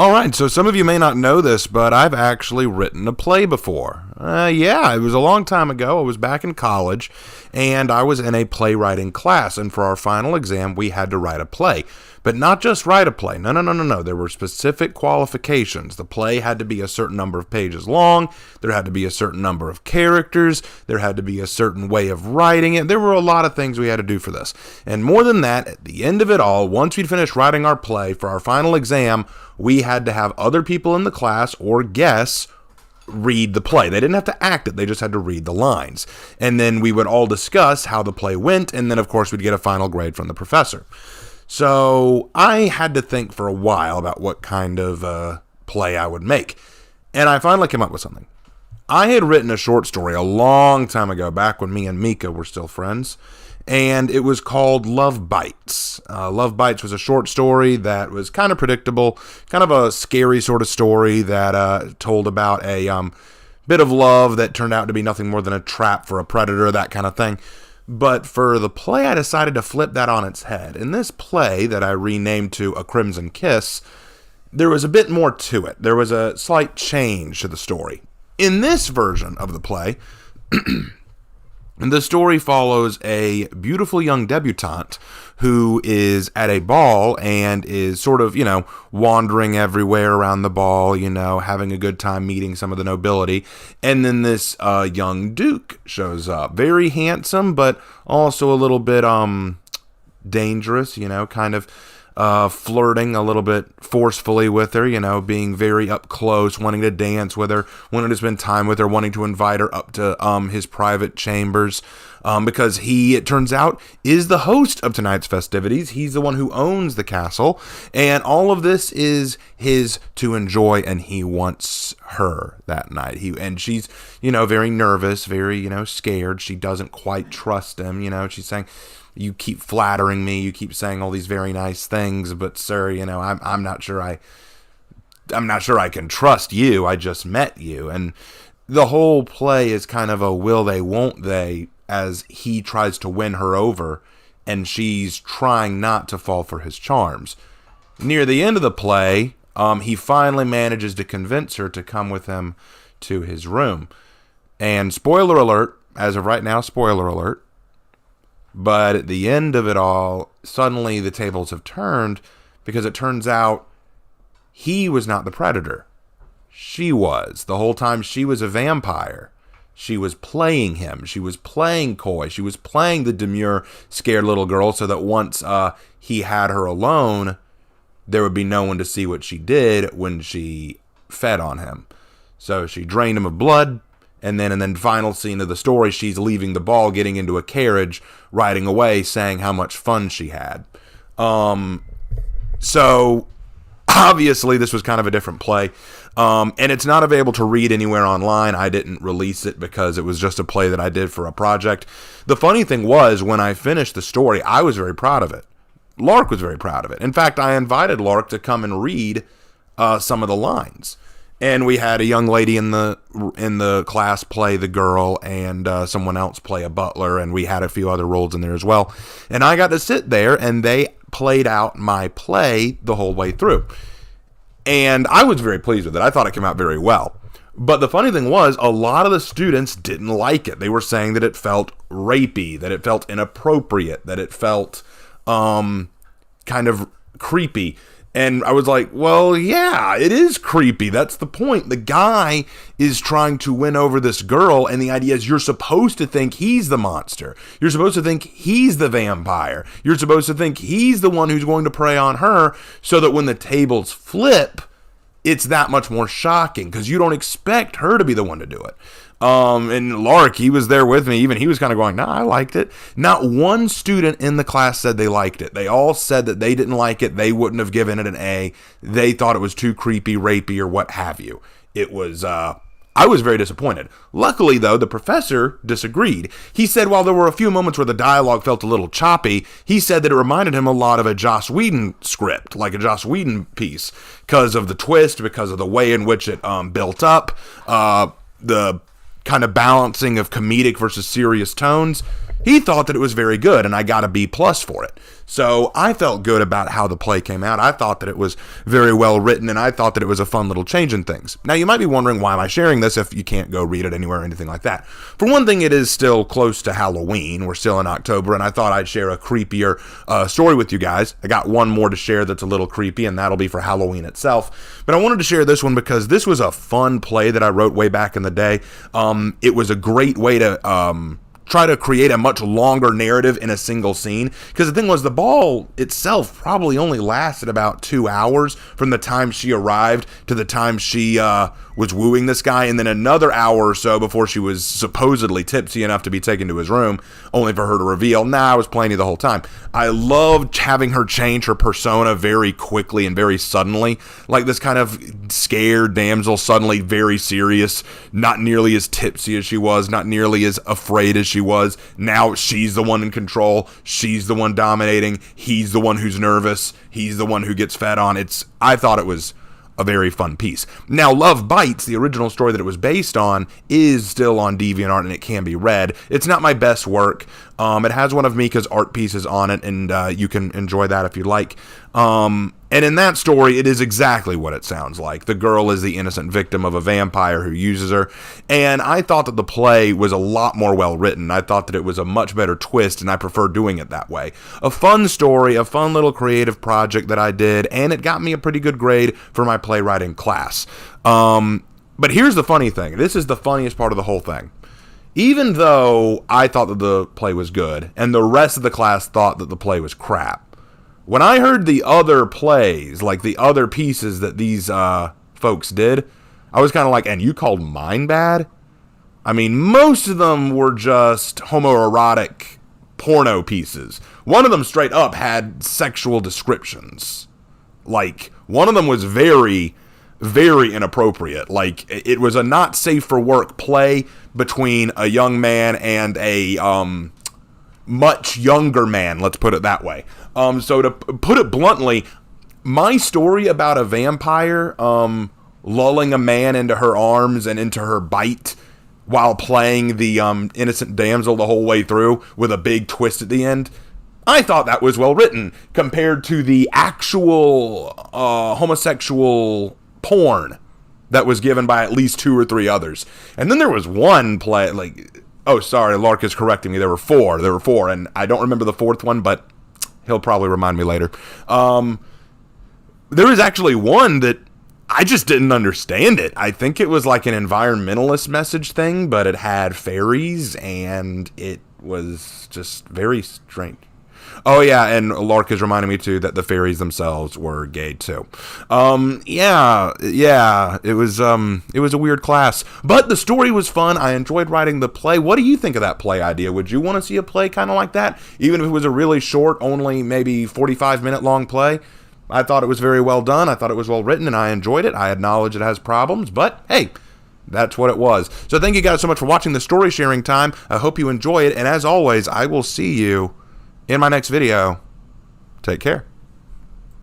All right, so some of you may not know this, but I've actually written a play before. Yeah, it was a long time ago. I was back in college, and I was in a playwriting class, and for our final exam, we had to write a play. But not just write a play. No. There were specific qualifications. The play had to be a certain number of pages long. There had to be a certain number of characters. There had to be a certain way of writing it. There were a lot of things we had to do for this. And more than that, at the end of it all, once we'd finished writing our play for our final exam, we had to have other people in the class or guests read the play. They didn't have to act it. They just had to read the lines. And then we would all discuss how the play went. And then, of course, we'd get a final grade from the professor. So I had to think for a while about what kind of play I would make. And I finally came up with something. I had written a short story a long time ago, back when me and Mika were still friends. And it was called Love Bites. Love Bites was a short story that was kind of predictable, kind of a scary sort of story that told about a bit of love that turned out to be nothing more than a trap for a predator, that kind of thing. But for the play, I decided to flip that on its head. In this play that I renamed to A Crimson Kiss, there was a bit more to it. There was a slight change to the story. In this version of the play, the story follows a beautiful young debutante who is at a ball and is sort of, wandering everywhere around the ball, having a good time meeting some of the nobility. And then this young duke shows up. Very handsome, but also a little bit dangerous, kind of flirting a little bit forcefully with her, being very up close, wanting to dance with her, wanting to spend time with her, wanting to invite her up to his private chambers, because he, it turns out, is the host of tonight's festivities. He's the one who owns the castle, and all of this is his to enjoy, and he wants her that night. And she's, very nervous, very, scared. She doesn't quite trust him, she's saying, "You keep flattering me. You keep saying all these very nice things, but sir, I'm not sure I can trust you. I just met you." And the whole play is kind of a will they, won't they, as he tries to win her over, and she's trying not to fall for his charms. Near the end of the play, he finally manages to convince her to come with him to his room. And spoiler alert, as of right now, spoiler alert. But at the end of it all, suddenly the tables have turned, because it turns out he was not the predator. She was. The whole time she was a vampire. She was playing him. She was playing coy. She was playing the demure, scared little girl so that once he had her alone, there would be no one to see what she did when she fed on him. So she drained him of blood. And then final scene of the story, she's leaving the ball, getting into a carriage, riding away, saying how much fun she had. So obviously this was kind of a different play. And it's not available to read anywhere online. I didn't release it because it was just a play that I did for a project. The funny thing was, when I finished the story, I was very proud of it. Lark was very proud of it. In fact, I invited Lark to come and read some of the lines. And we had a young lady in the class play the girl, and someone else play a butler, and we had a few other roles in there as well. And I got to sit there, and they played out my play the whole way through. And I was very pleased with it. I thought it came out very well. But the funny thing was, a lot of the students didn't like it. They were saying that it felt rapey, that it felt inappropriate, that it felt kind of creepy. And I was like, well, yeah, it is creepy. That's the point. The guy is trying to win over this girl, and the idea is you're supposed to think he's the monster. You're supposed to think he's the vampire. You're supposed to think he's the one who's going to prey on her, so that when the tables flip, it's that much more shocking, because you don't expect her to be the one to do it. And Lark, he was there with me. Even he was kind of going, "Nah, I liked it." Not one student in the class said they liked it. They all said that they didn't like it. They wouldn't have given it an A. They thought it was too creepy, rapey, or what have you. It was, I was very disappointed. Luckily, though, the professor disagreed. He said while there were a few moments where the dialogue felt a little choppy, he said that it reminded him a lot of a Joss Whedon script, like a Joss Whedon piece, because of the twist, because of the way in which it built up, the kind of balancing of comedic versus serious tones. He thought that it was very good, and I got a B plus for it. So I felt good about how the play came out. I thought that it was very well written, and I thought that it was a fun little change in things. Now, you might be wondering, why am I sharing this if you can't go read it anywhere or anything like that? For one thing, it is still close to Halloween. We're still in October, and I thought I'd share a creepier story with you guys. I got one more to share that's a little creepy, and that'll be for Halloween itself. But I wanted to share this one because this was a fun play that I wrote way back in the day. It was a great way to try to create a much longer narrative in a single scene, because the thing was, the ball itself probably only lasted about 2 hours from the time she arrived to the time she was wooing this guy, and then another hour or so before she was supposedly tipsy enough to be taken to his room, only for her to reveal, nah, I was playing you the whole time. I loved having her change her persona very quickly and very suddenly, like this kind of scared damsel, suddenly very serious, not nearly as tipsy as she was, not nearly as afraid as she was. Now she's the one in control, she's the one dominating, he's the one who's nervous, he's the one who gets fed on. I thought it was a very fun piece. Now, Love Bites, the original story that it was based on, is still on DeviantArt and it can be read. It's not my best work. It has one of Mika's art pieces on it, and you can enjoy that if you like. And in that story, it is exactly what it sounds like. The girl is the innocent victim of a vampire who uses her, and I thought that the play was a lot more well written. I thought that it was a much better twist, and I prefer doing it that way. A fun story, a fun little creative project that I did, and it got me a pretty good grade for my playwriting class. But here's the funny thing. This is the funniest part of the whole thing. Even though I thought that the play was good, and the rest of the class thought that the play was crap, when I heard the other plays, like the other pieces that these folks did, I was kind of like, and you called mine bad? I mean, most of them were just homoerotic porno pieces. One of them straight up had sexual descriptions. Like, one of them was very, very inappropriate. Like, it was a not safe for work play between a young man and a much younger man, let's put it that way. So to put it bluntly, my story about a vampire lulling a man into her arms and into her bite while playing the innocent damsel the whole way through with a big twist at the end, I thought that was well written compared to the actual homosexual porn that was given by at least 2 or 3 others. And then there was one play, like, oh, sorry, Lark is correcting me. There were 4, and I don't remember the 4th one, but he'll probably remind me later. There was actually one that I just didn't understand it. I think it was like an environmentalist message thing, but it had fairies, and it was just very strange. Oh, yeah, and Lark is reminding me, too, that the fairies themselves were gay, too. Yeah, it was a weird class. But the story was fun. I enjoyed writing the play. What do you think of that play idea? Would you want to see a play kind of like that? Even if it was a really short, only maybe 45-minute long play? I thought it was very well done. I thought it was well written, and I enjoyed it. I acknowledge it has problems, but hey, that's what it was. So thank you guys so much for watching the story sharing time. I hope you enjoy it, and as always, I will see you in my next video. Take care.